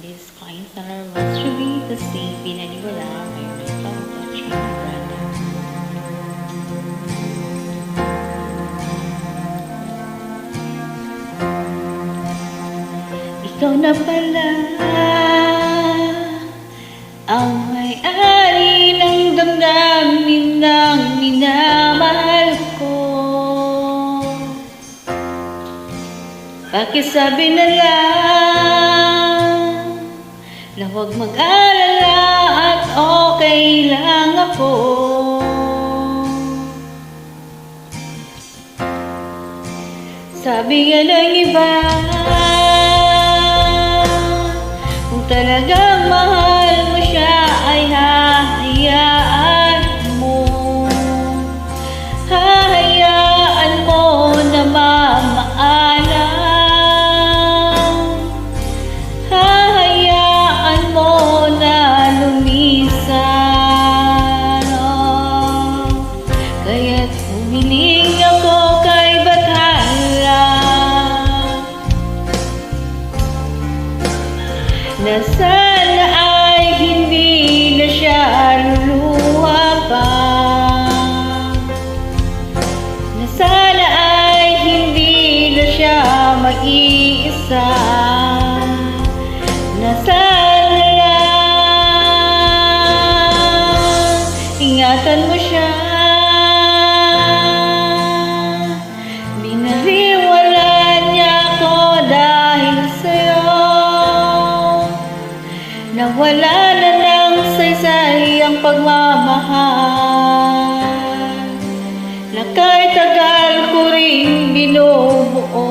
This kind seller was to be the same pinaniwala may pagtouch ng brand. Ikaw na pala ang may-ari ng damdamin ng minamahal ko. Pakisabi na lang na huwag mag-alala at okay lang ako. Sabi nga ng iba, kung talagang mahal mo siya ay hahayaan mo. Hahayaan mo na mamaalam. Hahayaan mo na lumisan. Kaya't humiling ako kay Bathala na sana ay hindi na siya luluha pa, na sana ay hindi na siya mag-iisa, na sana lang ingatan mo siya. Binaliwala niya ako dahil sa'yo, nawala na ng saysay ang pagmamahal na kahit tagal ko rin binubuo,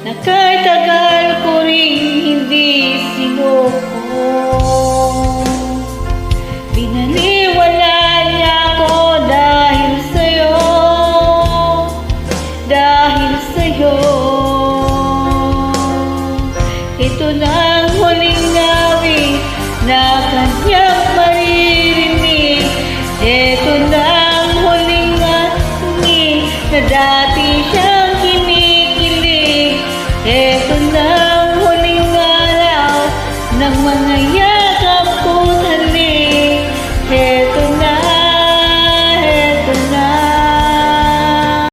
na kahit tagal ko rin hindi sinuko. Binaliwala niya ako dahil sa'yo, dahil sa'yo. Ito na ang huling nawi na kanya